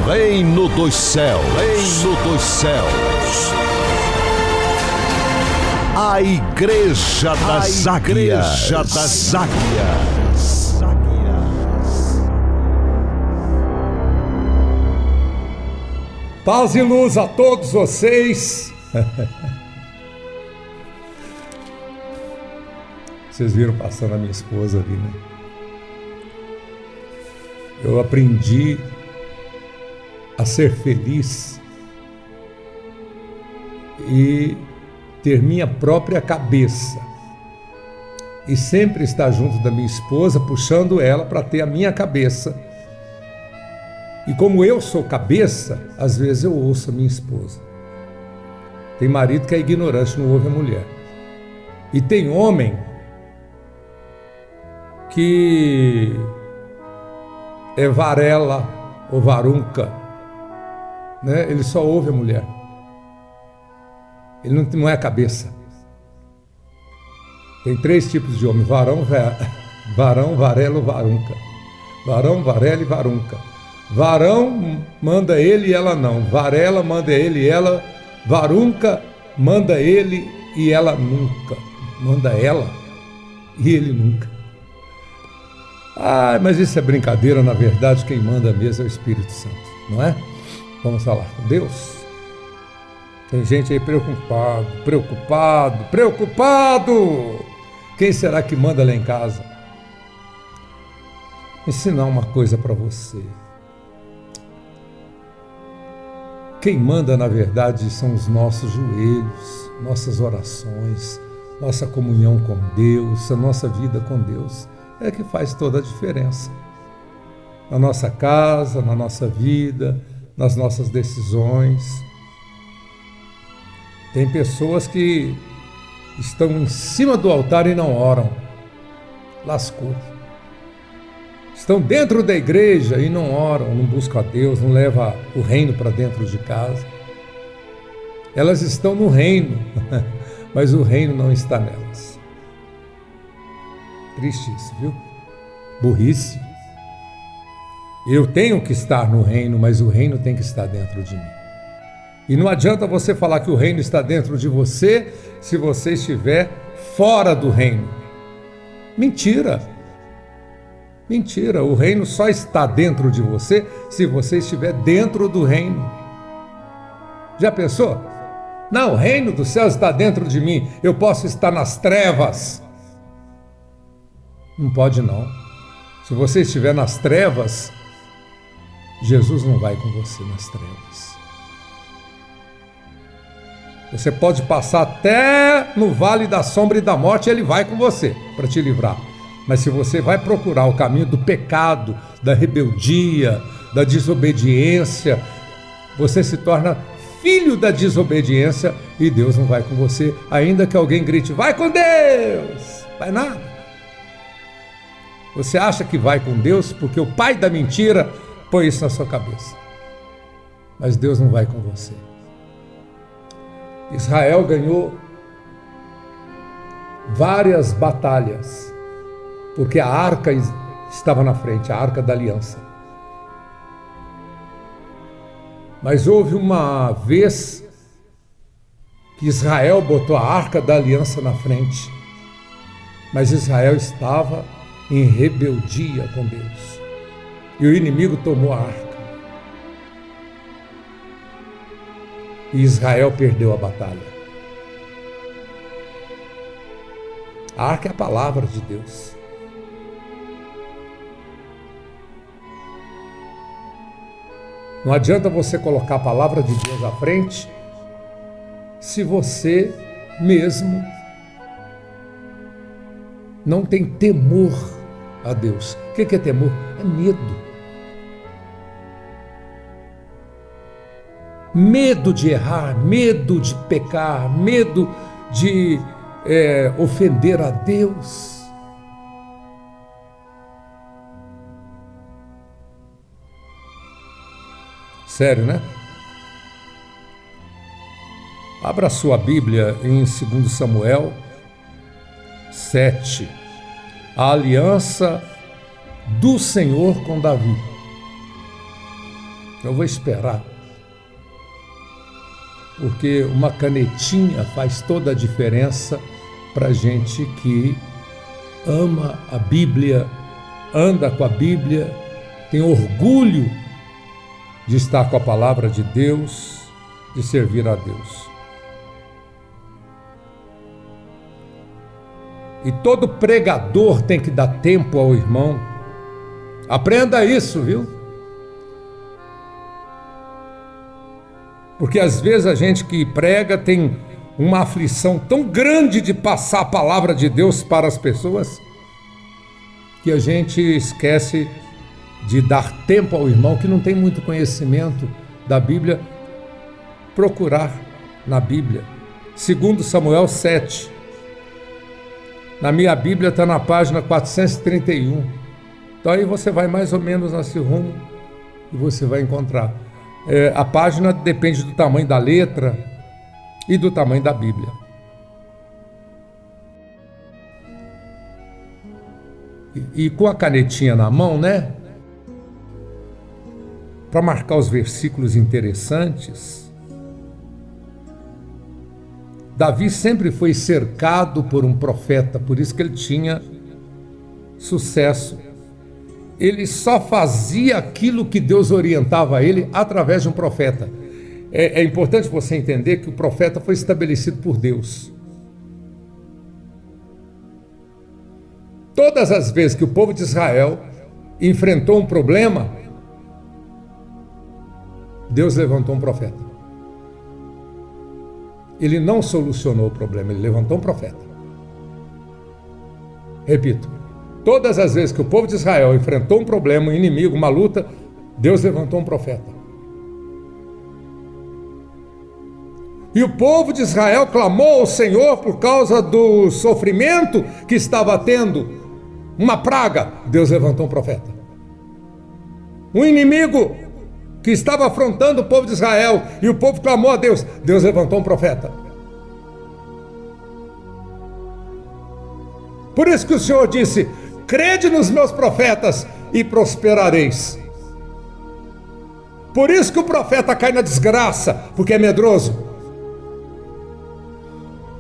Reino dos céus, reino dos céus. A Igreja das Águias. Paz e luz a todos vocês. Vocês viram passando a minha esposa ali, né? Eu aprendi a ser feliz e ter minha própria cabeça e sempre estar junto da minha esposa, puxando ela para ter a minha cabeça. E como eu sou cabeça, às vezes eu ouço a minha esposa. Tem marido que é ignorante, não ouve a mulher. E tem homem que é varela ou varunca, né? Ele só ouve a mulher. Ele não é a cabeça. Tem 3 tipos de homem: varão, varelo, varunca. Varão, varela e varunca. Varão manda ele e ela não. Varela manda ele e ela. Varunca manda ele e ela nunca. Manda ela e ele nunca. Ah, mas isso é brincadeira. Na verdade, quem manda mesmo é o Espírito Santo, não é? Vamos falar com Deus? Tem gente aí preocupado. Quem será que manda lá em casa? Ensinar uma coisa para você. Quem manda, na verdade, são os nossos joelhos, nossas orações, nossa comunhão com Deus, a nossa vida com Deus. É que faz toda a diferença. Na nossa casa, na nossa vida, nas nossas decisões. Tem pessoas que estão em cima do altar e não oram. Lascou. Estão dentro da igreja e não oram, não buscam a Deus, não levam o reino para dentro de casa. Elas estão no reino, mas o reino não está nelas. Triste isso, viu? Burrice. Eu tenho que estar no reino, mas o reino tem que estar dentro de mim. E não adianta você falar que o reino está dentro de você se você estiver fora do reino. Mentira. Mentira. O reino só está dentro de você se você estiver dentro do reino. Já pensou? Não, o reino dos céus está dentro de mim. Eu posso estar nas trevas. Não pode não. Se você estiver nas trevas, Jesus não vai com você nas trevas. Você pode passar até no vale da sombra e da morte, ele vai com você para te livrar. Mas se você vai procurar o caminho do pecado, da rebeldia, da desobediência, você se torna filho da desobediência e Deus não vai com você, ainda que alguém grite: vai com Deus! Vai nada. Você acha que vai com Deus porque o pai da mentira põe isso na sua cabeça. Mas Deus não vai com você. Israel ganhou várias batalhas, porque a arca estava na frente, a arca da aliança. Mas houve uma vez que Israel botou a arca da aliança na frente, mas Israel estava em rebeldia com Deus. E o inimigo tomou a arca. E Israel perdeu a batalha. A arca é a palavra de Deus. Não adianta você colocar a palavra de Deus à frente se você mesmo não tem temor a Deus. O que é temor? É medo. Medo de errar, medo de pecar, medo de ofender a Deus. Sério, né? Abra sua Bíblia em 2 Samuel 7. A aliança do Senhor com Davi. Eu vou esperar. Porque uma canetinha faz toda a diferença para gente que ama a Bíblia, anda com a Bíblia, tem orgulho de estar com a palavra de Deus, de servir a Deus. E todo pregador tem que dar tempo ao irmão. Aprenda isso, viu? Porque às vezes a gente que prega tem uma aflição tão grande de passar a palavra de Deus para as pessoas, que a gente esquece de dar tempo ao irmão que não tem muito conhecimento da Bíblia, procurar na Bíblia. 2 Samuel 7. Na minha Bíblia está na página 431. Então aí você vai mais ou menos nesse rumo e você vai encontrar. A página depende do tamanho da letra e do tamanho da Bíblia. E com a canetinha na mão, né? Para marcar os versículos interessantes. Davi sempre foi cercado por um profeta, por isso que ele tinha sucesso. Ele só fazia aquilo que Deus orientava a ele através de um profeta. É importante você entender que o profeta foi estabelecido por Deus. Todas as vezes que o povo de Israel enfrentou um problema, Deus levantou um profeta. Ele não solucionou o problema, ele levantou um profeta. Repito, todas as vezes que o povo de Israel enfrentou um problema, um inimigo, uma luta, Deus levantou um profeta. E o povo de Israel clamou ao Senhor por causa do sofrimento que estava tendo, uma praga, Deus levantou um profeta. Um inimigo que estava afrontando o povo de Israel, e o povo clamou a Deus, Deus levantou um profeta. Por isso que o Senhor disse: crede nos meus profetas e prosperareis. Por isso que o profeta cai na desgraça, porque é medroso.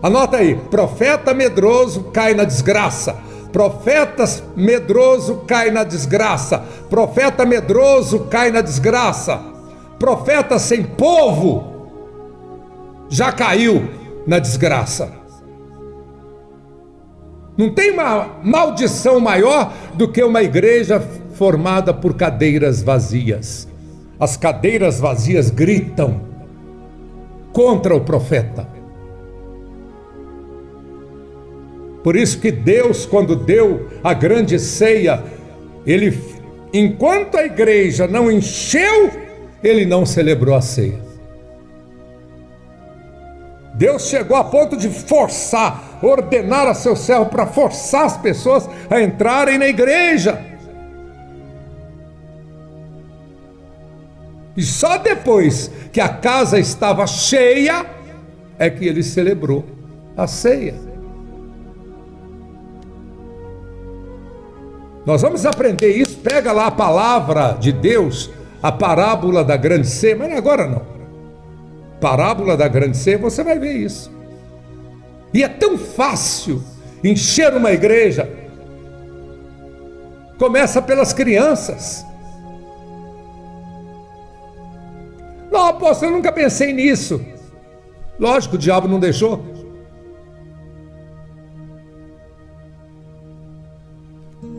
Anota aí, profeta medroso cai na desgraça. Profeta medroso cai na desgraça. Profeta medroso cai na desgraça. Profeta sem povo já caiu na desgraça. Não tem uma maldição maior do que uma igreja formada por cadeiras vazias. As cadeiras vazias gritam contra o profeta. Por isso que Deus, quando deu a grande ceia, ele, enquanto a igreja não encheu, ele não celebrou a ceia. Deus chegou a ponto de forçar, ordenar a seu servo para forçar as pessoas a entrarem na igreja. E só depois que a casa estava cheia, é que ele celebrou a ceia. Nós vamos aprender isso, pega lá a palavra de Deus, a parábola da grande ceia, mas agora não. Parábola da grande ceia, você vai ver isso. E é tão fácil encher uma igreja. Começa pelas crianças. Não, apóstolo, eu nunca pensei nisso. Lógico, o diabo não deixou.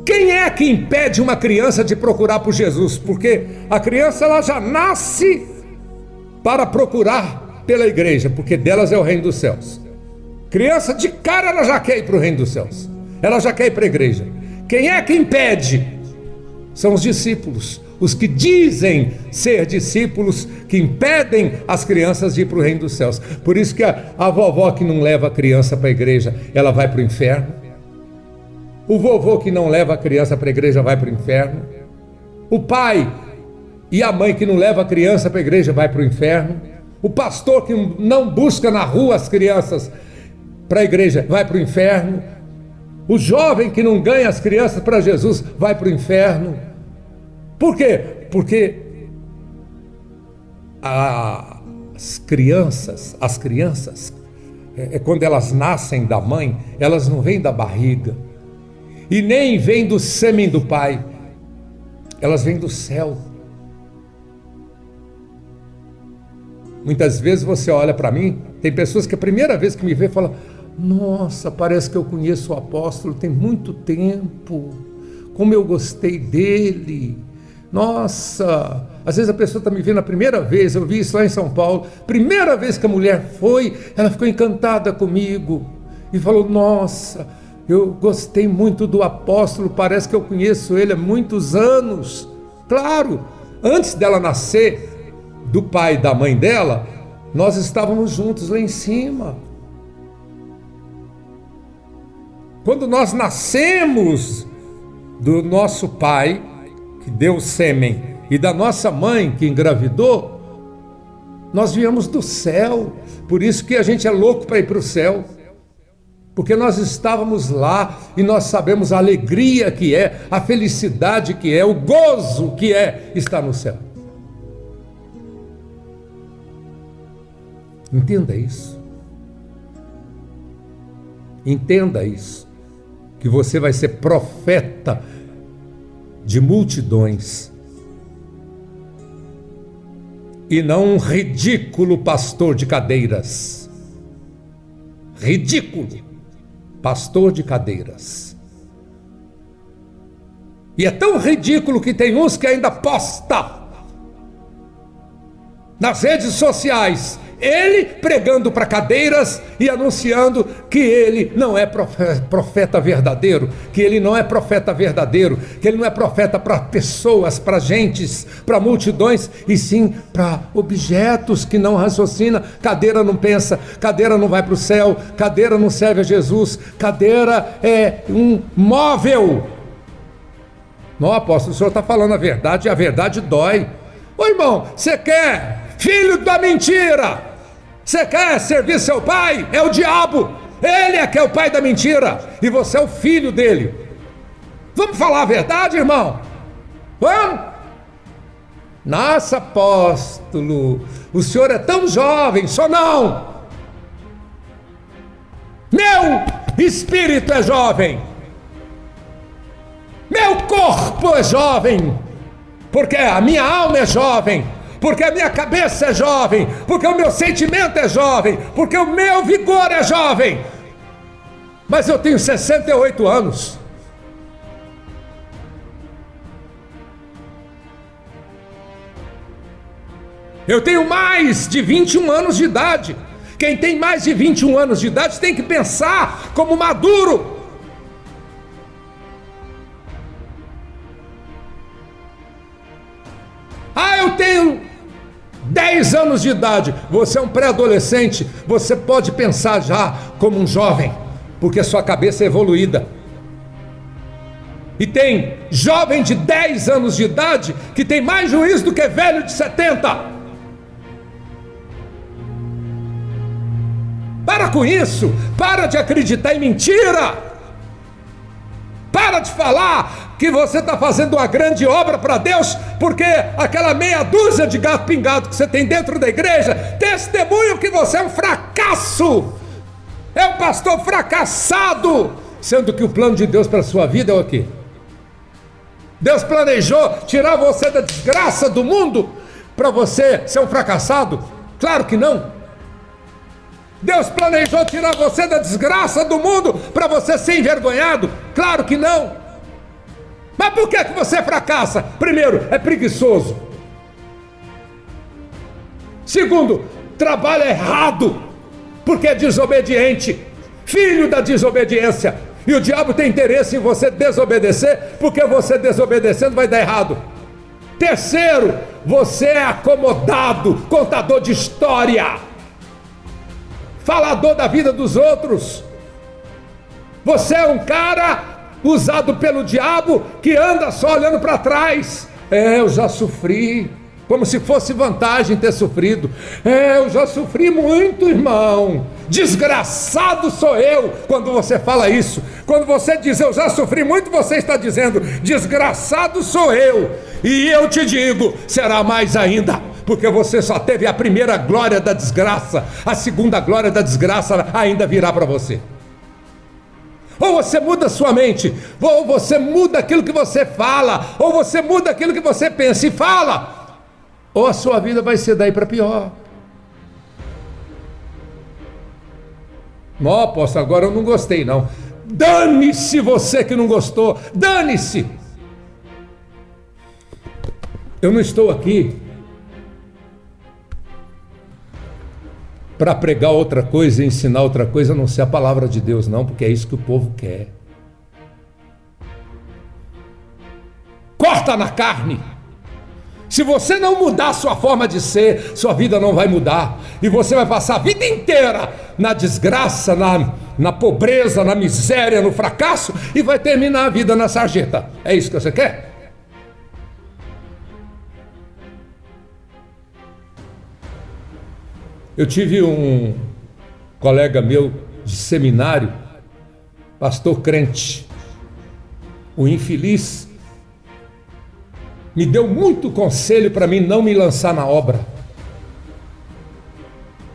Quem é que impede uma criança de procurar por Jesus? Porque a criança ela já nasce para procurar pela igreja, porque delas é o reino dos céus. Criança de cara ela já quer ir para o reino dos céus. Ela já quer ir para a igreja. Quem é que impede? São os discípulos. Os que dizem ser discípulos, que impedem as crianças de ir para o reino dos céus. Por isso que a vovó que não leva a criança para a igreja, ela vai para o inferno. O vovô que não leva a criança para a igreja vai para o inferno. O pai e a mãe que não leva a criança para a igreja vai para o inferno. O pastor que não busca na rua as crianças para a igreja vai para o inferno. O jovem que não ganha as crianças para Jesus vai para o inferno. Por quê? Porque as crianças, quando elas nascem da mãe, elas não vêm da barriga e nem vêm do sêmen do pai, elas vêm do céu. Muitas vezes você olha para mim, tem pessoas que a primeira vez que me vê falam: nossa, parece que eu conheço o apóstolo tem muito tempo, como eu gostei dele. Nossa, às vezes a pessoa está me vendo a primeira vez, eu vi isso lá em São Paulo, primeira vez que a mulher foi, ela ficou encantada comigo e falou: nossa, eu gostei muito do apóstolo, parece que eu conheço ele há muitos anos. Claro, antes dela nascer, do pai e da mãe dela, nós estávamos juntos lá em cima. Quando nós nascemos do nosso pai, que deu o sêmen, e da nossa mãe, que engravidou, nós viemos do céu. Por isso que a gente é louco para ir para o céu, porque nós estávamos lá e nós sabemos a alegria que é, a felicidade que é, o gozo que é estar no céu. Entenda isso. Entenda isso. Que você vai ser profeta de multidões e não um ridículo pastor de cadeiras. Ridículo pastor de cadeiras. E é tão ridículo que tem uns que ainda posta nas redes sociais ele pregando para cadeiras e anunciando que ele não é profeta verdadeiro, que ele não é profeta verdadeiro, que ele não é profeta para pessoas, para gentes, para multidões, e sim para objetos que não raciocinam. Cadeira não pensa, cadeira não vai para o céu, cadeira não serve a Jesus, cadeira é um móvel. Não, apóstolo, o senhor está falando a verdade e a verdade dói. Ô irmão, você quer filho da mentira? Você quer servir seu pai? É o diabo. Ele é que é o pai da mentira e você é o filho dele. Vamos falar a verdade, irmão? Vamos? Nossa, apóstolo, o senhor é tão jovem. Só não. Meu espírito é jovem. Meu corpo é jovem. Porque a minha alma é jovem. Porque a minha cabeça é jovem, porque o meu sentimento é jovem, porque o meu vigor é jovem. Mas eu tenho 68 anos. Eu tenho mais de 21 anos de idade. Quem tem mais de 21 anos de idade tem que pensar como maduro. Eu tenho 10 anos de idade, você é um pré-adolescente, você pode pensar já como um jovem, porque sua cabeça é evoluída. E tem jovem de 10 anos de idade que tem mais juízo do que velho de 70. Para com isso, para de acreditar em mentira. Para de falar que você está fazendo uma grande obra para Deus, porque aquela meia dúzia de gato pingado que você tem dentro da igreja testemunham que você é um fracasso, é um pastor fracassado, sendo que o plano de Deus para a sua vida é o quê? Deus planejou tirar você da desgraça do mundo para você ser um fracassado? Claro que não. Deus planejou tirar você da desgraça do mundo para você ser envergonhado? Claro que não. Mas por que você fracassa? Primeiro, é preguiçoso. Segundo, trabalha errado, porque é desobediente, filho da desobediência. E o diabo tem interesse em você desobedecer, porque você desobedecendo vai dar errado. Terceiro, você é acomodado, contador de história, falador da vida dos outros. Você é um cara usado pelo diabo que anda só olhando para trás. Eu já sofri, como se fosse vantagem ter sofrido. Eu já sofri muito, irmão. Desgraçado sou eu quando você fala isso. Quando você diz eu já sofri muito, você está dizendo desgraçado sou eu. E eu te digo, será mais ainda, porque você só teve a primeira glória da desgraça, a segunda glória da desgraça ainda virá para você. Ou você muda sua mente, ou você muda aquilo que você fala, ou você muda aquilo que você pensa e fala, ou a sua vida vai ser daí para pior. Não, apóstolo, agora eu não gostei não. Dane-se você que não gostou, dane-se. Eu não estou aqui para pregar outra coisa e ensinar outra coisa a não ser a palavra de Deus, não, porque é isso que o povo quer. Corta na carne. Se você não mudar a sua forma de ser, sua vida não vai mudar. E você vai passar a vida inteira na desgraça, na pobreza, na miséria, no fracasso, e vai terminar a vida na sarjeta. É isso que você quer? Eu tive um colega meu de seminário, pastor crente, o infeliz, me deu muito conselho para mim não me lançar na obra,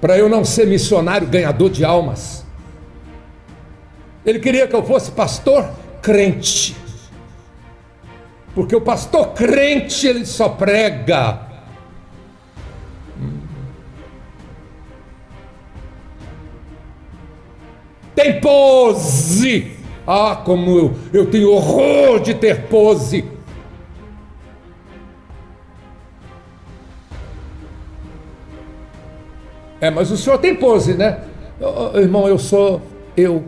para eu não ser missionário ganhador de almas. Ele queria que eu fosse pastor crente, porque o pastor crente ele só prega. Tem pose. Ah, como eu tenho horror de ter pose. Mas o senhor tem pose, né? Irmão, eu sou eu.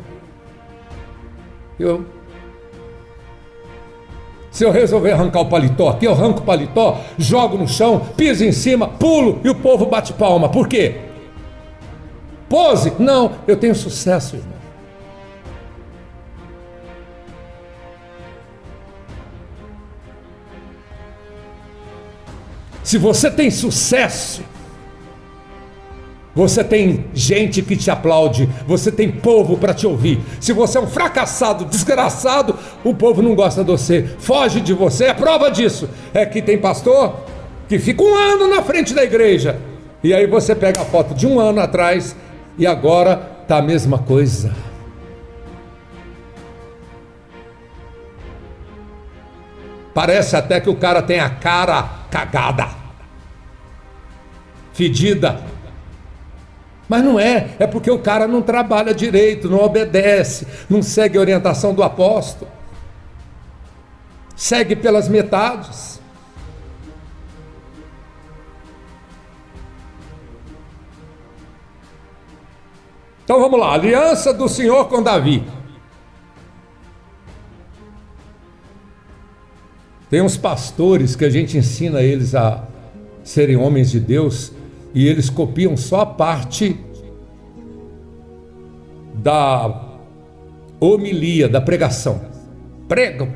Se eu resolver arrancar o paletó aqui, eu arranco o paletó, jogo no chão, piso em cima, pulo e o povo bate palma. Por quê? Pose? Não, eu tenho sucesso, irmão. Se você tem sucesso, você tem gente que te aplaude, você tem povo para te ouvir. Se você é um fracassado, desgraçado, o povo não gosta de você, foge de você. A prova disso é que tem pastor que fica um ano na frente da igreja, e aí você pega a foto de um ano atrás e agora tá a mesma coisa. Parece até que o cara tem a cara cagada, fedida. Mas não é porque o cara não trabalha direito, não obedece, não segue a orientação do apóstolo, segue pelas metades. Então vamos lá, aliança do Senhor com Davi. Tem uns pastores que a gente ensina eles a serem homens de Deus e eles copiam só a parte da homilia, da pregação. Prego.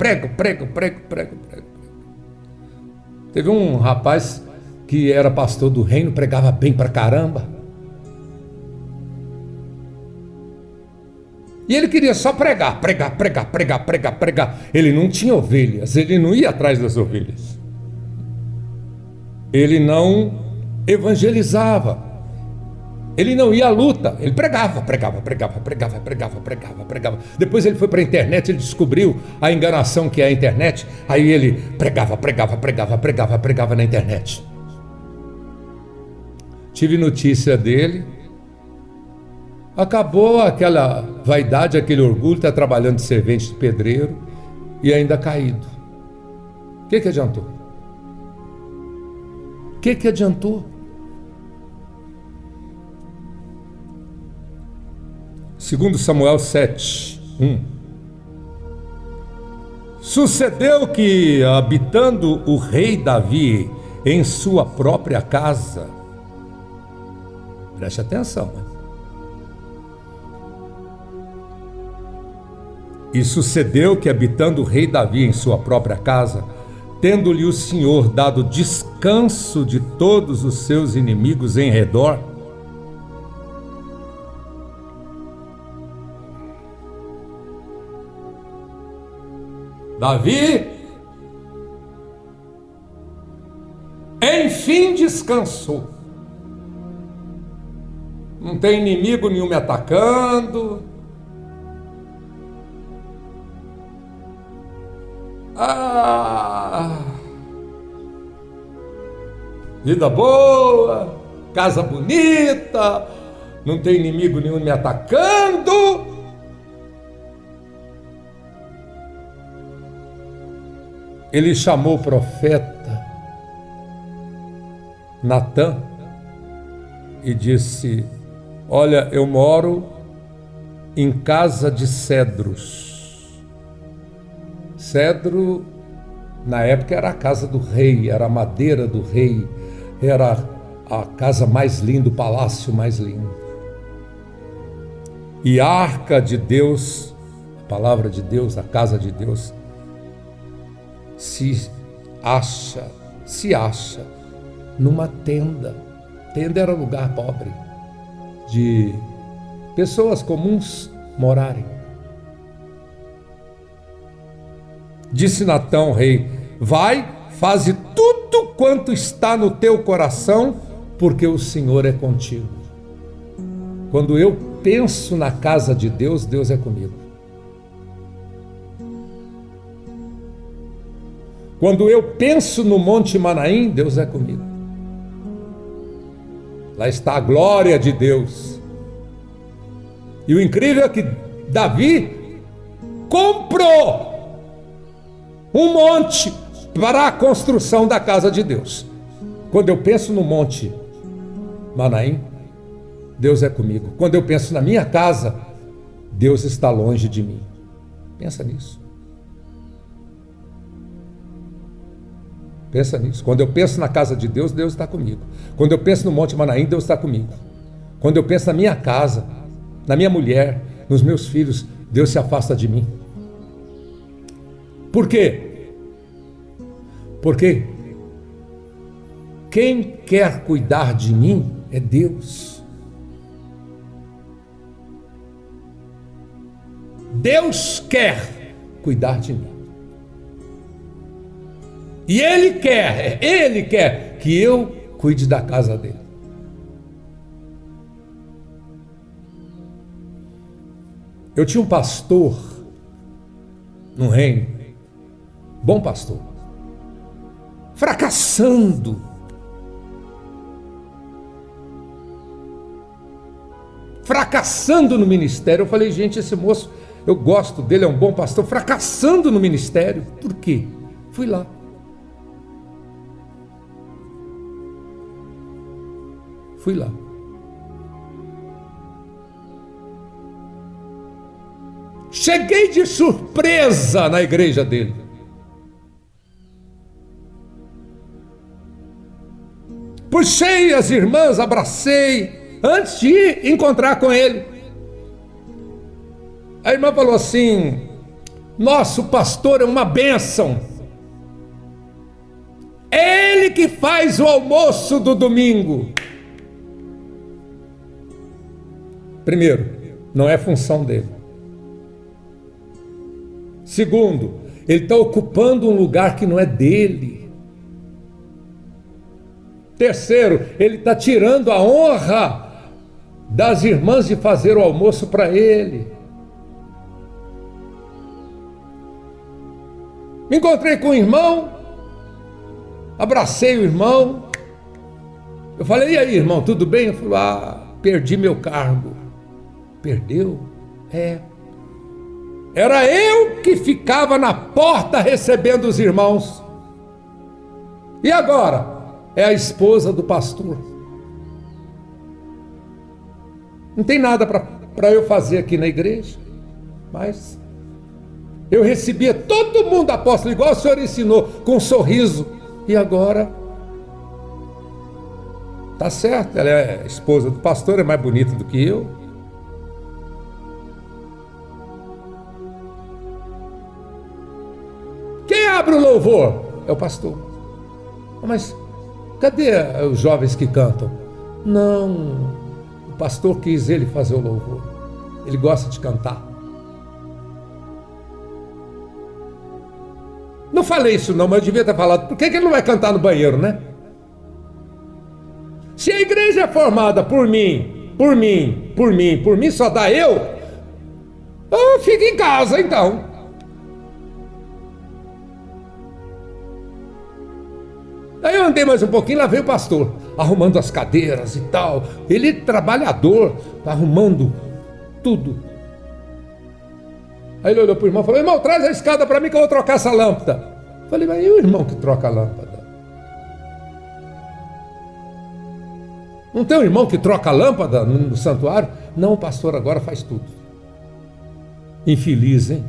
Teve um rapaz que era pastor do reino, pregava bem pra caramba. E ele queria só pregar. Ele não tinha ovelhas, ele não ia atrás das ovelhas. Ele não evangelizava. Ele não ia à luta, ele pregava. Depois ele foi para a internet, ele descobriu a enganação que é a internet. Aí ele pregava na internet. Tive notícia dele. Acabou aquela vaidade, aquele orgulho, está trabalhando de servente de pedreiro e ainda caído. O que adiantou? O que adiantou? Segundo Samuel 7:1. Sucedeu que, habitando o rei Davi em sua própria casa, preste atenção, né? E sucedeu que, habitando o rei Davi em sua própria casa, tendo-lhe o Senhor dado descanso de todos os seus inimigos em redor, Davi Enfim descansou. Não tem inimigo nenhum me atacando. Vida boa, casa bonita, não tem inimigo nenhum me atacando. Ele chamou o profeta Natã e disse: olha, eu moro em casa de cedros. Cedro, na época, era a casa do rei, era a madeira do rei, era a casa mais linda, o palácio mais lindo. E a arca de Deus, a palavra de Deus, a casa de Deus, se acha numa tenda. Tenda era lugar pobre, de pessoas comuns morarem. Disse Natã ao rei: vai, faze tudo quanto está no teu coração, porque o Senhor é contigo. Quando eu penso na casa de Deus, Deus é comigo. Quando eu penso no Monte Manaim, Deus é comigo. Lá está a glória de Deus. E o incrível é que Davi comprou um monte para a construção da casa de Deus. Quando eu penso no Monte Manaim, Deus é comigo. Quando eu penso na minha casa, Deus está longe de mim. Pensa nisso. Pensa nisso. Quando eu penso na casa de Deus, Deus está comigo. Quando eu penso no Monte Manaim, Deus está comigo. Quando eu penso na minha casa, na minha mulher, nos meus filhos, Deus se afasta de mim. Por quê? Porque quem quer cuidar de mim é Deus. Deus quer cuidar de mim. E Ele quer que eu cuide da casa dele. Eu tinha um pastor no reino, bom pastor, fracassando no ministério. Eu falei, gente, esse moço, eu gosto dele, é um bom pastor, fracassando no ministério. Por quê? Fui lá. Cheguei de surpresa na igreja dele. Puxei as irmãs, abracei, antes de encontrar com ele. A irmã falou assim: nosso pastor é uma bênção. É ele que faz o almoço do domingo. Primeiro, não é função dele. Segundo, ele está ocupando um lugar que não é dele. Terceiro, ele está tirando a honra das irmãs de fazer o almoço para ele. Me encontrei com o irmão, abracei o irmão. Eu falei, e aí, irmão, tudo bem? Ele falou, perdi meu cargo. Perdeu? Era eu que ficava na porta recebendo os irmãos. E agora? É a esposa do pastor. Não tem nada para eu fazer aqui na igreja, mas eu recebia todo mundo apóstolo, igual o senhor ensinou, com um sorriso. E agora? Tá certo, ela é a esposa do pastor, é mais bonita do que eu. Quem abre o louvor? É o pastor. Mas cadê os jovens que cantam? Não, o pastor quis ele fazer o louvor. Ele gosta de cantar. Não falei isso não, mas eu devia ter falado. Por que ele não vai cantar no banheiro, né? Se a igreja é formada por mim, só dá eu fico em casa então. Aí eu andei mais um pouquinho, lá veio o pastor, arrumando as cadeiras e tal. Ele trabalhador, tá arrumando tudo. Aí ele olhou para o irmão e falou: irmão, traz a escada para mim que eu vou trocar essa lâmpada. Eu falei: mas e o irmão que troca a lâmpada? Não tem um irmão que troca a lâmpada no santuário? Não, o pastor agora faz tudo. Infeliz, hein?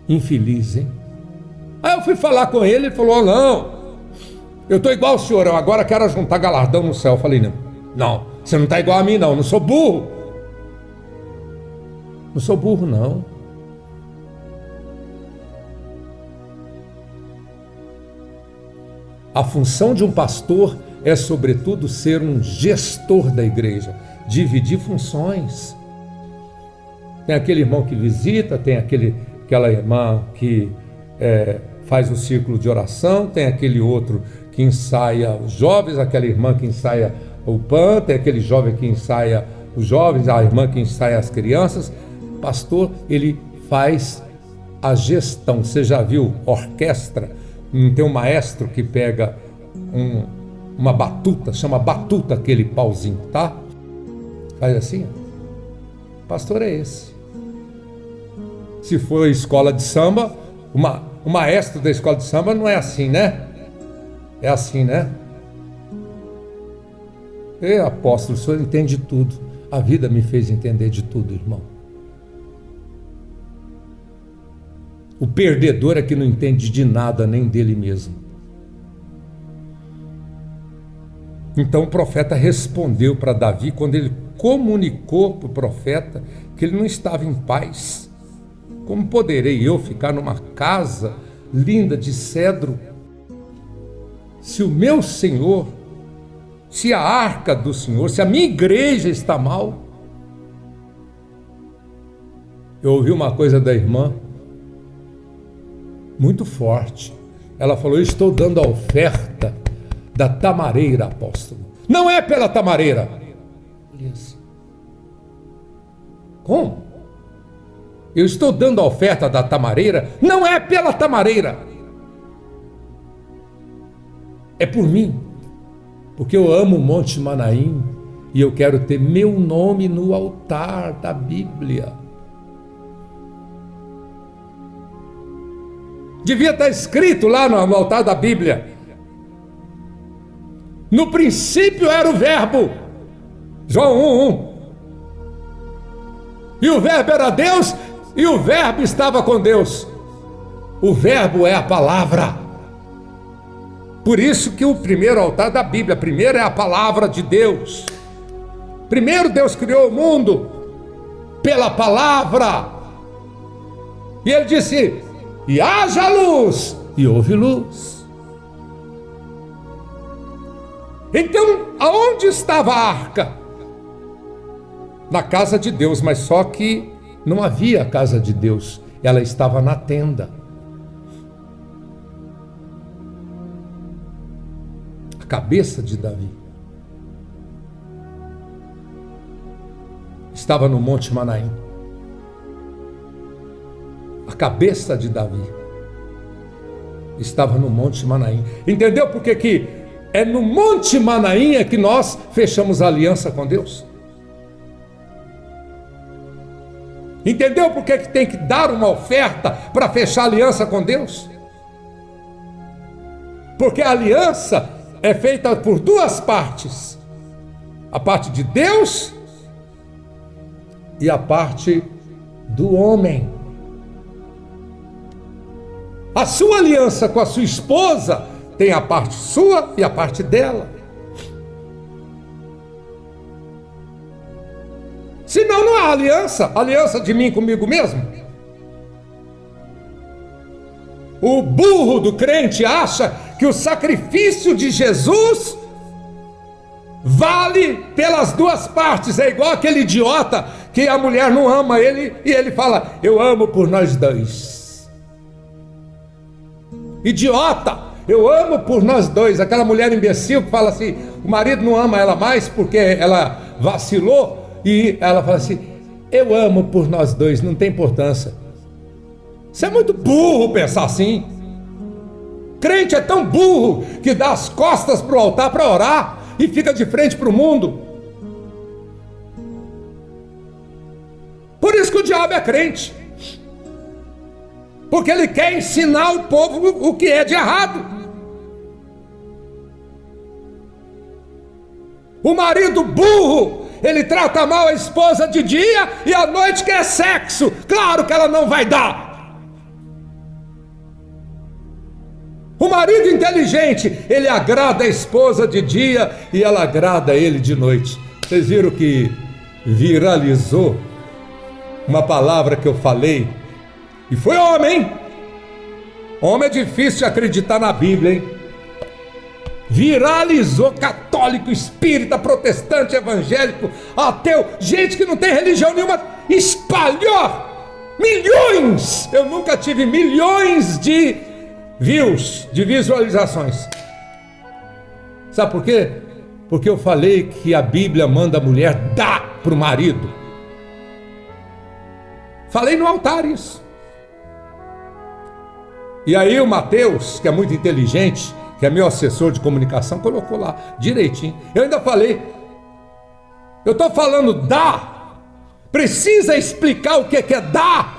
Infeliz, hein? Aí eu fui falar com ele, ele falou: não, eu estou igual ao senhor, eu agora quero juntar galardão no céu. Eu falei: não, você não está igual a mim não sou burro. Não sou burro não. A função de um pastor é sobretudo ser um gestor da igreja, dividir funções. Tem aquele irmão que visita, tem aquela irmã que faz o círculo de oração, tem aquele outro que ensaia os jovens, aquela irmã que ensaia o PAN, tem aquele jovem que ensaia os jovens, a irmã que ensaia as crianças. Pastor, ele faz a gestão. Você já viu orquestra? Não tem um maestro que pega uma batuta, chama batuta aquele pauzinho, tá? Faz assim, ó. Pastor é esse. Se for escola de samba, o maestro da escola de samba não é assim, né? É assim, né? Apóstolo, o senhor entende tudo. A vida me fez entender de tudo, irmão. O perdedor é que não entende de nada, nem dele mesmo. Então o profeta respondeu para Davi, quando ele comunicou para o profeta que ele não estava em paz. Como poderei eu ficar numa casa linda de cedro, se o meu Senhor, se a arca do Senhor, se a minha igreja está mal? Eu ouvi uma coisa da irmã, muito forte. Ela falou: eu estou dando a oferta da tamareira, apóstolo. Não é pela tamareira. Como? Eu estou dando a oferta da tamareira, não é pela tamareira. É por mim. Porque eu amo o Monte Manaim e eu quero ter meu nome no altar da Bíblia. Devia estar escrito lá no altar da Bíblia: no princípio era o verbo, João 1:1. E o verbo era Deus, e o verbo estava com Deus. O verbo é a palavra. Por isso que o primeiro altar da Bíblia, primeiro é a palavra de Deus. Primeiro Deus criou o mundo pela palavra. E ele disse: e haja luz, e houve luz. Então, aonde estava a arca? Na casa de Deus, mas só que não havia a casa de Deus, ela estava na tenda. A cabeça de Davi estava no Monte Manaim. A cabeça de Davi estava no Monte Manaim. Entendeu por que é no Monte Manaim é que nós fechamos a aliança com Deus? Entendeu por que tem que dar uma oferta para fechar a aliança com Deus? Porque a aliança é feita por duas partes: a parte de Deus e a parte do homem. A sua aliança com a sua esposa tem a parte sua e a parte dela. Senão não há aliança de mim comigo mesmo. O burro do crente acha que o sacrifício de Jesus vale pelas duas partes. É igual aquele idiota que a mulher não ama ele e ele fala: eu amo por nós dois. Idiota! eu amo por nós dois. Aquela mulher imbecil que fala assim, o marido não ama ela mais porque ela vacilou, e ela fala assim, eu amo por nós dois, não tem importância. Você é muito burro pensar assim. Crente é tão burro que dá as costas para o altar para orar e fica de frente para o mundo. Por isso que o diabo é crente, porque ele quer ensinar o povo o que é de errado. O marido burro, ele trata mal a esposa de dia e à noite quer sexo. Claro que ela não vai dar. O marido inteligente, ele agrada a esposa de dia e ela agrada ele de noite. Vocês viram que viralizou uma palavra que eu falei, e foi homem. Homem é difícil de acreditar na Bíblia, hein? Viralizou, católico, espírita, protestante, evangélico, ateu, gente que não tem religião nenhuma, espalhou milhões. Eu nunca tive milhões de views, de visualizações. Sabe por quê? Porque eu falei que a Bíblia manda a mulher dar para o marido. Falei no altar isso. E aí o Mateus, que é muito inteligente, que é meu assessor de comunicação, colocou lá direitinho. Eu ainda falei, eu estou falando dar, precisa explicar o que é dar,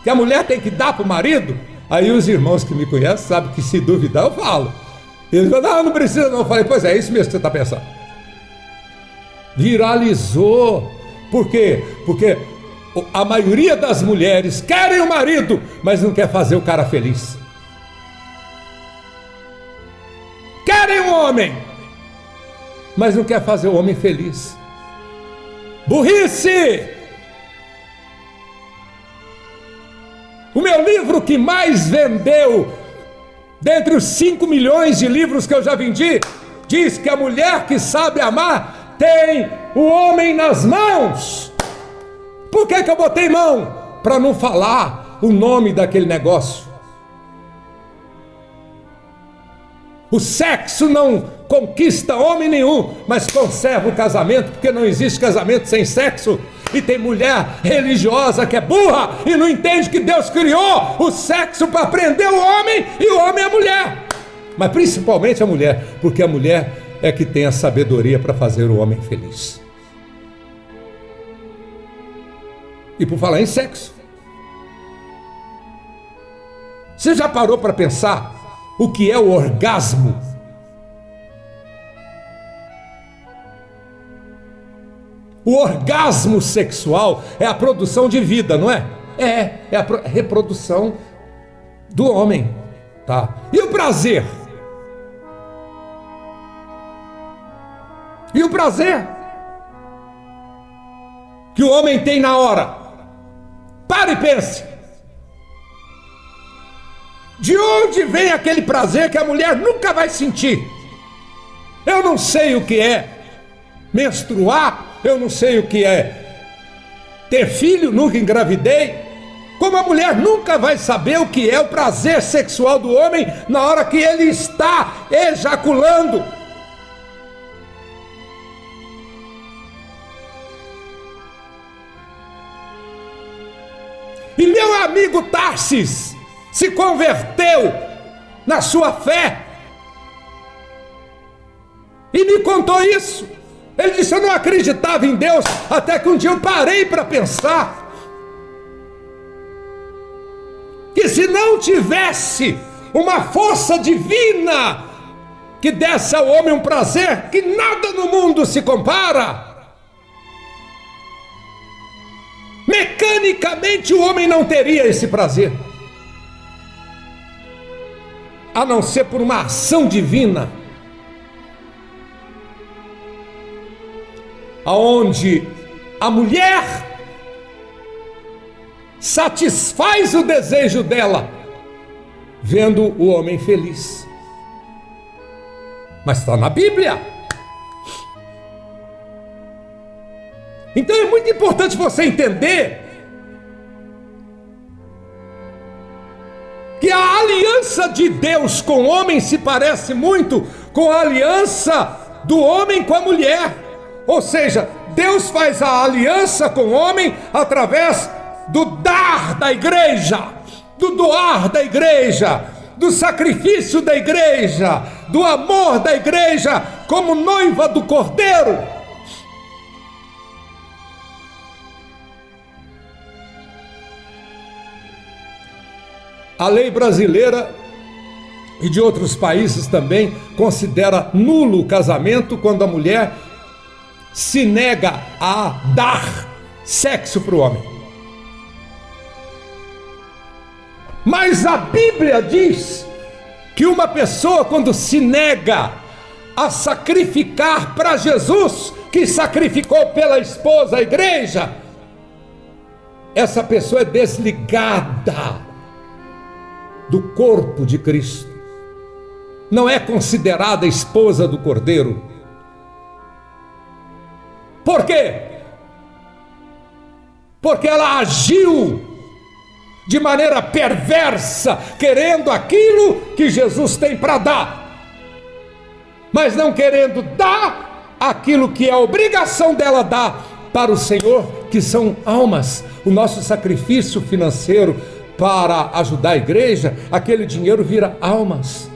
que a mulher tem que dar para o marido. Aí os irmãos que me conhecem sabem que se duvidar eu falo. Eles falam, não precisa não. Eu falei, pois é isso mesmo que você está pensando. Viralizou. Por quê? Porque a maioria das mulheres querem o marido, mas não quer fazer o cara feliz. Querem um homem, mas não quer fazer o homem feliz. Burrice! O meu livro que mais vendeu, dentre os 5 milhões de livros que eu já vendi, diz que a mulher que sabe amar tem o homem nas mãos. Por que eu botei mão? Para não falar o nome daquele negócio. O sexo não conquista homem nenhum, mas conserva o casamento, porque não existe casamento sem sexo. E tem mulher religiosa que é burra e não entende que Deus criou o sexo para prender o homem e o homem a mulher. Mas principalmente a mulher, porque a mulher é que tem a sabedoria para fazer o homem feliz. E por falar em sexo, você já parou para pensar o que é o orgasmo? O orgasmo sexual é a produção de vida, não é? É a reprodução do homem, tá? E o prazer? E o prazer que o homem tem na hora? Pare e pense. De onde vem aquele prazer que a mulher nunca vai sentir? Eu não sei o que é menstruar, eu não sei o que é ter filho, nunca engravidei. Como a mulher nunca vai saber o que é o prazer sexual do homem na hora que ele está ejaculando. E meu amigo Tarsis se converteu na sua fé e me contou isso. Ele disse, eu não acreditava em Deus, até que um dia eu parei para pensar que se não tivesse uma força divina que desse ao homem um prazer que nada no mundo se compara, mecanicamente o homem não teria esse prazer, a não ser por uma ação divina, aonde a mulher satisfaz o desejo dela vendo o homem feliz. Mas está na Bíblia. Então é muito importante você entender que a aliança aliança de Deus com o homem se parece muito com a aliança do homem com a mulher. Ou seja, Deus faz a aliança com o homem através do dar da igreja, do doar da igreja, do sacrifício da igreja, do amor da igreja como noiva do Cordeiro. A lei brasileira e de outros países também considera nulo o casamento quando a mulher se nega a dar sexo para o homem. Mas a Bíblia diz que uma pessoa, quando se nega a sacrificar para Jesus, que sacrificou pela esposa, a igreja, essa pessoa é desligada do corpo de Cristo, não é considerada esposa do Cordeiro. Por quê? Porque ela agiu de maneira perversa, querendo aquilo que Jesus tem para dar, mas não querendo dar aquilo que é a obrigação dela dar para o Senhor, que são almas. O nosso sacrifício financeiro para ajudar a igreja, aquele dinheiro vira almas.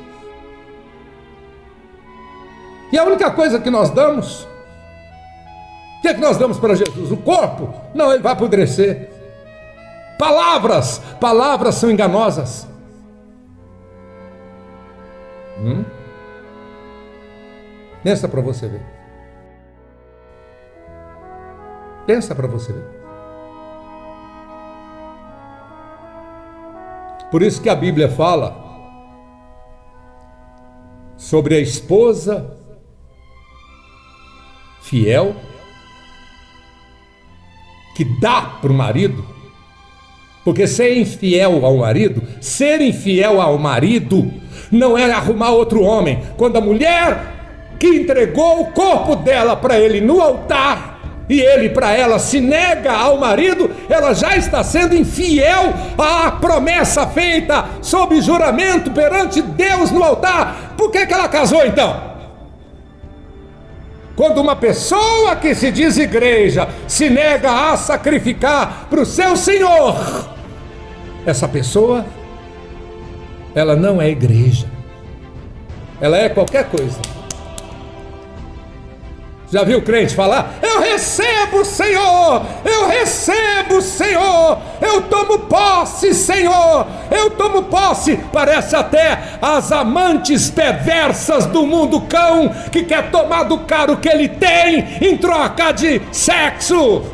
E a única coisa que nós damos, o que é que nós damos para Jesus? O corpo? Não, ele vai apodrecer. Palavras são enganosas. Pensa para você ver. Pensa para você ver. Por isso que a Bíblia fala sobre a esposa fiel que dá para o marido, porque ser infiel ao marido não é arrumar outro homem. Quando a mulher que entregou o corpo dela para ele no altar, e ele para ela se nega ao marido, ela já está sendo infiel à promessa feita sob juramento perante Deus no altar. Por que ela casou então? Quando uma pessoa que se diz igreja se nega a sacrificar para o seu Senhor, essa pessoa, ela não é igreja, ela é qualquer coisa. Já viu o crente falar? Eu recebo, Senhor, eu recebo, Senhor, eu tomo posse, Senhor, eu tomo posse. Parece até as amantes perversas do mundo cão, que quer tomar do cara o que ele tem em troca de sexo.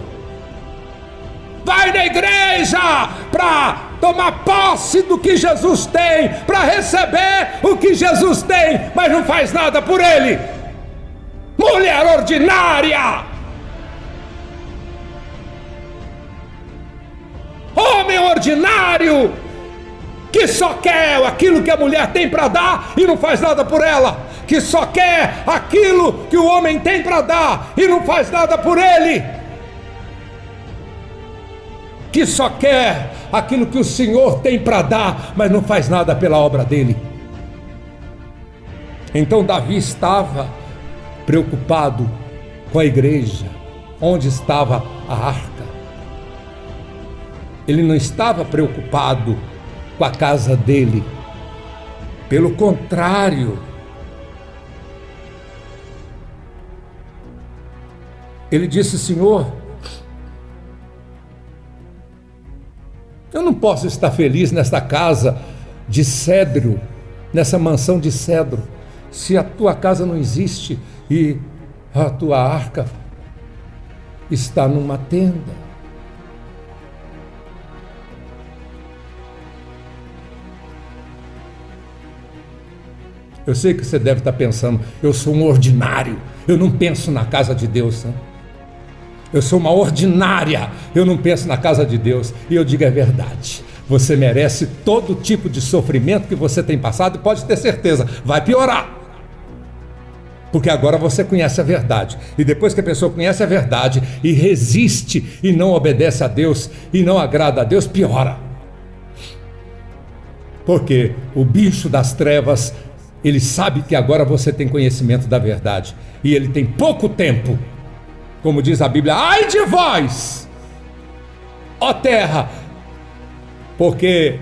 Vai na igreja para tomar posse do que Jesus tem, para receber o que Jesus tem, mas não faz nada por ele. Mulher ordinária, homem ordinário, que só quer aquilo que a mulher tem para dar e não faz nada por ela, que só quer aquilo que o homem tem para dar e não faz nada por ele, que só quer aquilo que o Senhor tem para dar, mas não faz nada pela obra dele. Então Davi estava preocupado com a igreja, onde estava a arca. Ele não estava preocupado com a casa dele. Pelo contrário, ele disse: Senhor, eu não posso estar feliz nesta casa de cedro, nessa mansão de cedro, se a tua casa não existe e a tua arca está numa tenda. Eu sei que você deve estar pensando: eu sou um ordinário, eu não penso na casa de Deus, né? Eu sou uma ordinária, eu não penso na casa de Deus. E eu digo: é verdade, você merece todo tipo de sofrimento que você tem passado, e pode ter certeza, vai piorar. Porque agora você conhece a verdade. E depois que a pessoa conhece a verdade e resiste e não obedece a Deus e não agrada a Deus, piora. Porque o bicho das trevas, ele sabe que agora você tem conhecimento da verdade. E ele tem pouco tempo. Como diz a Bíblia, ai de vós, ó terra, porque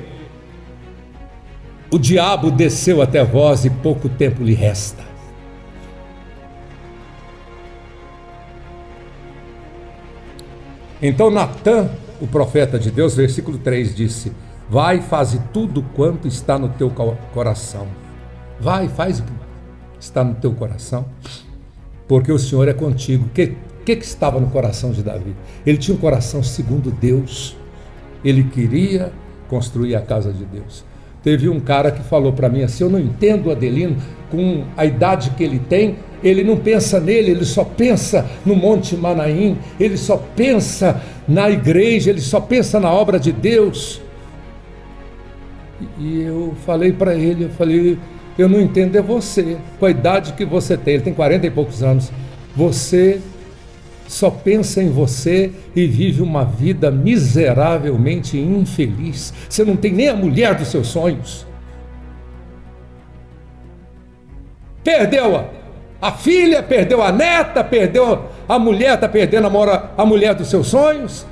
o diabo desceu até vós e pouco tempo lhe resta. Então Natã, o profeta de Deus, versículo 3, disse: vai, faze tudo quanto está no teu coração. Vai, faz o que está no teu coração, porque o Senhor é contigo. O que estava no coração de Davi? Ele tinha um coração segundo Deus. Ele queria construir a casa de Deus. Teve um cara que falou para mim assim: eu não entendo o Adelino, com a idade que ele tem, ele não pensa nele, ele só pensa no Monte Manaim, ele só pensa na igreja, ele só pensa na obra de Deus. E eu falei para ele, eu não entendo é você, com a idade que você tem, ele tem 40 e poucos anos, você só pensa em você e vive uma vida miseravelmente infeliz. Você não tem nem a mulher dos seus sonhos. Perdeu a filha, perdeu a neta, perdeu a mulher, está perdendo a mulher dos seus sonhos.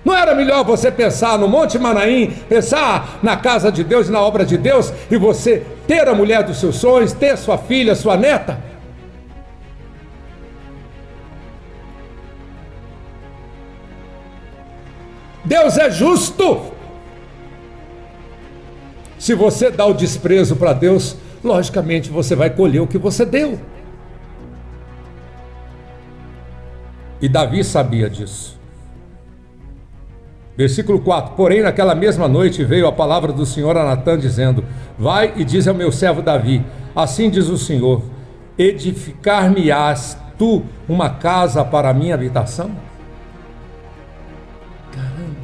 Não era melhor você pensar no Monte Manaim, pensar na casa de Deus e na obra de Deus, e você ter a mulher dos seus sonhos, ter sua filha, sua neta? Deus é justo. Se você dá o desprezo para Deus, logicamente você vai colher o que você deu. E Davi sabia disso. Versículo 4: porém naquela mesma noite veio a palavra do Senhor a Natã dizendo: vai e diz ao meu servo Davi, assim diz o Senhor, edificar-me-ás tu uma casa para a minha habitação? Caramba!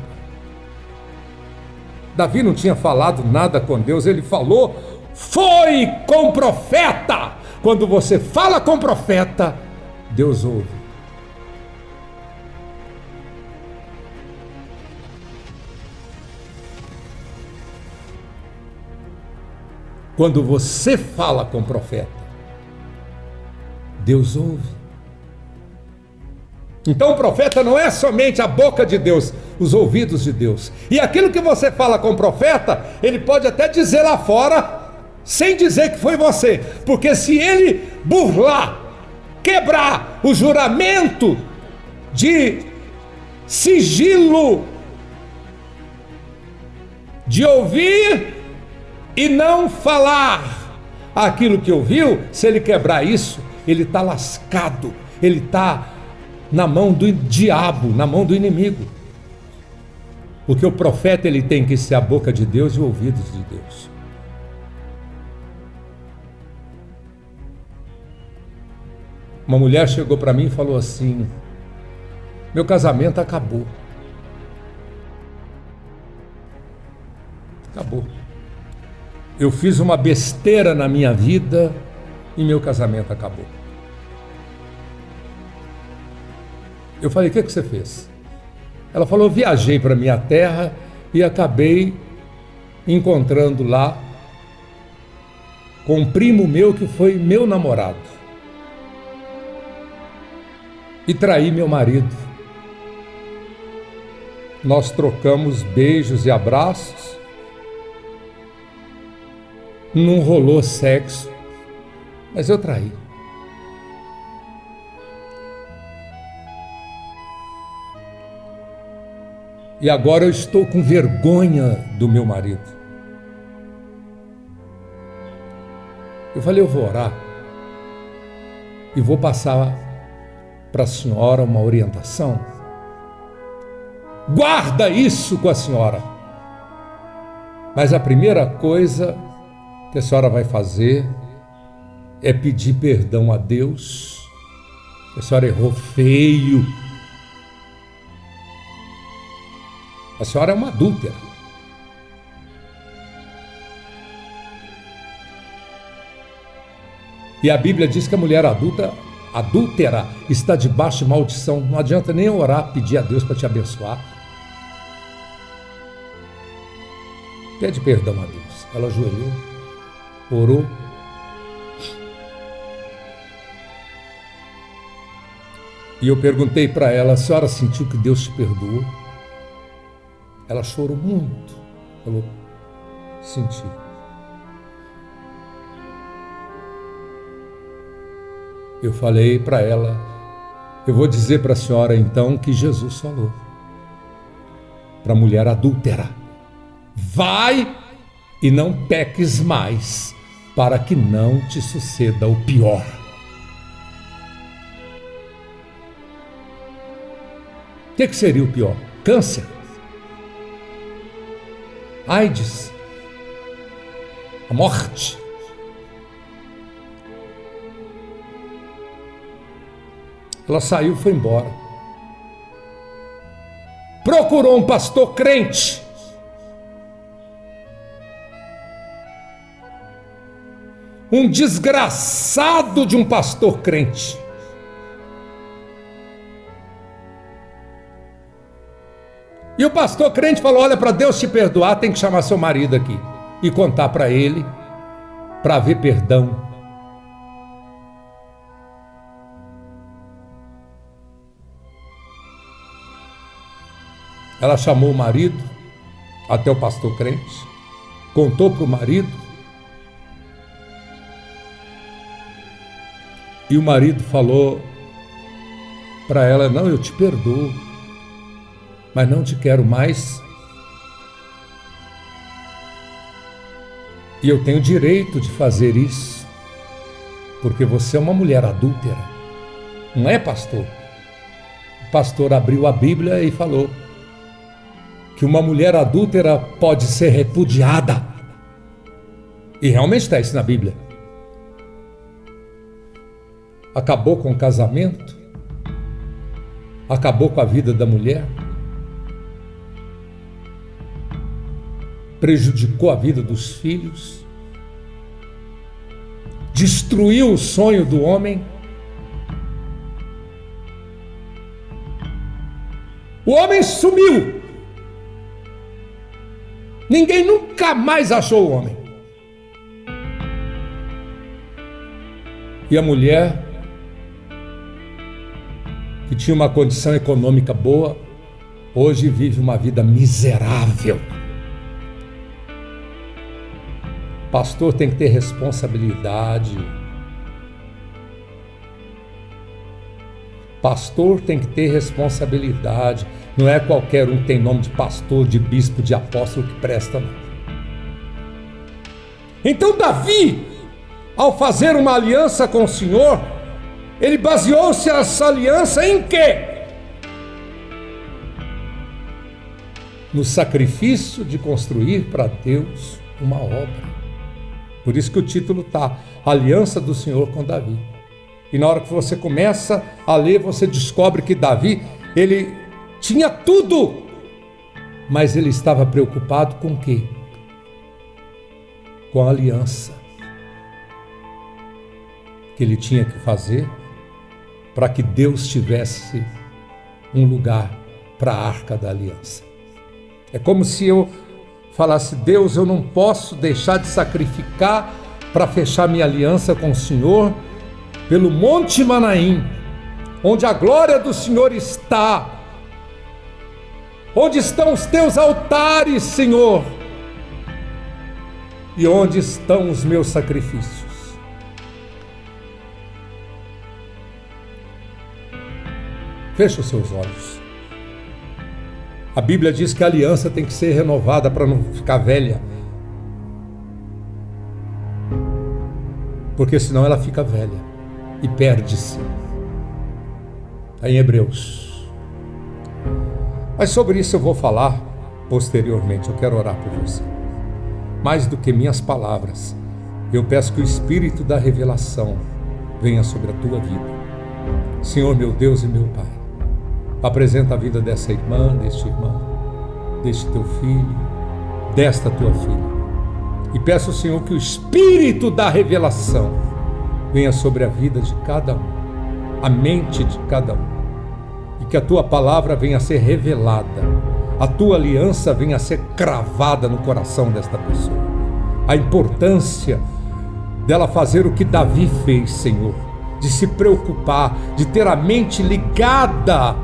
Davi não tinha falado nada com Deus, ele falou, foi com profeta. Quando você fala com profeta, Deus ouve. Quando você fala com o profeta, Deus ouve. Então o profeta não é somente a boca de Deus, os ouvidos de Deus. E aquilo que você fala com o profeta, ele pode até dizer lá fora, sem dizer que foi você. Porque se ele burlar, quebrar o juramento de sigilo, de ouvir e não falar aquilo que ouviu, se ele quebrar isso, ele está lascado, ele está na mão do diabo, na mão do inimigo. Porque o profeta, ele tem que ser a boca de Deus e os ouvidos de Deus. Uma mulher chegou para mim e falou assim: meu casamento acabou. Acabou. Eu fiz uma besteira na minha vida e meu casamento acabou. Eu falei: o que você fez? Ela falou: eu viajei para minha terra e acabei encontrando lá com um primo meu que foi meu namorado. E traí meu marido. Nós trocamos beijos e abraços. Não rolou sexo, mas eu traí. E agora eu estou com vergonha do meu marido. Eu falei: eu vou orar e vou passar para a senhora uma orientação. Guarda isso com a senhora. Mas a primeira coisa que a senhora vai fazer é pedir perdão a Deus. A senhora errou feio. A senhora é uma adúltera. E a Bíblia diz que a mulher adúltera está debaixo de maldição. Não adianta nem orar, pedir a Deus para te abençoar. Pede perdão a Deus. Ela ajoelhou, orou. E eu perguntei para ela: a senhora sentiu que Deus te perdoou? Ela chorou muito. Falou: senti. Eu falei para ela: eu vou dizer para a senhora então que Jesus falou para a mulher adúltera: vai e não peques mais, para que não te suceda o pior. O que seria o pior? Câncer? AIDS? A morte? Ela saiu e foi embora. Procurou um pastor crente. Um desgraçado de um pastor crente. E o pastor crente falou: olha, para Deus te perdoar, tem que chamar seu marido aqui e contar para ele, para haver perdão. Ela chamou o marido até o pastor crente, contou para o marido, e o marido falou para ela: não, eu te perdoo, mas não te quero mais, e eu tenho direito de fazer isso, porque você é uma mulher adúltera, não é, pastor? O pastor abriu a Bíblia e falou que uma mulher adúltera pode ser repudiada, e realmente está isso na Bíblia. Acabou com o casamento, acabou com a vida da mulher, prejudicou a vida dos filhos, destruiu o sonho do homem. O homem sumiu. Ninguém nunca mais achou o homem. E a mulher, que tinha uma condição econômica boa, hoje vive uma vida miserável. Pastor tem que ter responsabilidade. Pastor tem que ter responsabilidade. Não é qualquer um que tem nome de pastor, de bispo, de apóstolo que presta, não. Então Davi, ao fazer uma aliança com o Senhor, ele baseou-se essa aliança em quê? No sacrifício de construir para Deus uma obra. Por isso que o título está Aliança do Senhor com Davi. E na hora que você começa a ler, você descobre que Davi, ele tinha tudo, mas ele estava preocupado com o quê? Com a aliança que ele tinha que fazer para que Deus tivesse um lugar para a arca da aliança. É como se eu falasse: Deus, eu não posso deixar de sacrificar para fechar minha aliança com o Senhor pelo Monte Manaim, onde a glória do Senhor está, onde estão os teus altares, Senhor, e onde estão os meus sacrifícios. Feche os seus olhos. A Bíblia diz que a aliança tem que ser renovada para não ficar velha, porque senão ela fica velha e perde-se. Aí em Hebreus. Mas sobre isso eu vou falar posteriormente. Eu quero orar por você. Mais do que minhas palavras, eu peço que o Espírito da revelação venha sobre a tua vida. Senhor, meu Deus e meu Pai, apresenta a vida dessa irmã, deste irmão, deste teu filho, desta tua filha. E peço ao Senhor que o Espírito da revelação venha sobre a vida de cada um, a mente de cada um, e que a tua palavra venha a ser revelada a tua aliança venha a ser cravada no coração desta pessoa. A importância dela fazer o que Davi fez, Senhor, de se preocupar, de ter a mente ligada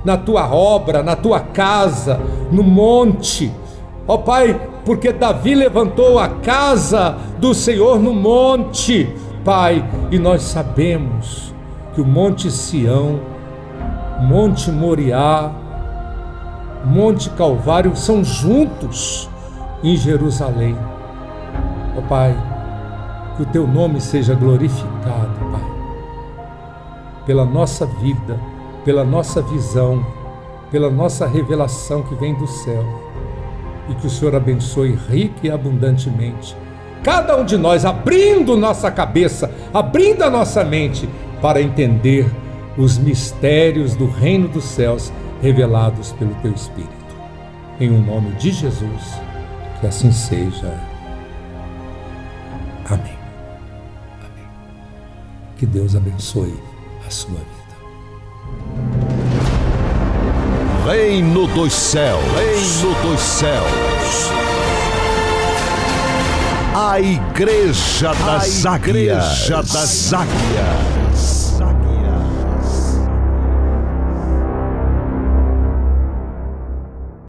na tua obra, na tua casa, no monte. Ó Pai, porque Davi levantou a casa do Senhor no monte, Pai, e nós sabemos que o Monte Sião, Monte Moriá, Monte Calvário são juntos em Jerusalém. Ó Pai, que o teu nome seja glorificado, Pai, pela nossa vida, pela nossa visão, pela nossa revelação que vem do céu, e que o Senhor abençoe rica e abundantemente cada um de nós, abrindo nossa cabeça, abrindo a nossa mente para entender os mistérios do reino dos céus revelados pelo teu Espírito. Em o nome de Jesus, que assim seja. Amém. Amém. Que Deus abençoe a sua vida. Reino dos céus, reino dos céus. A Igreja das Águias.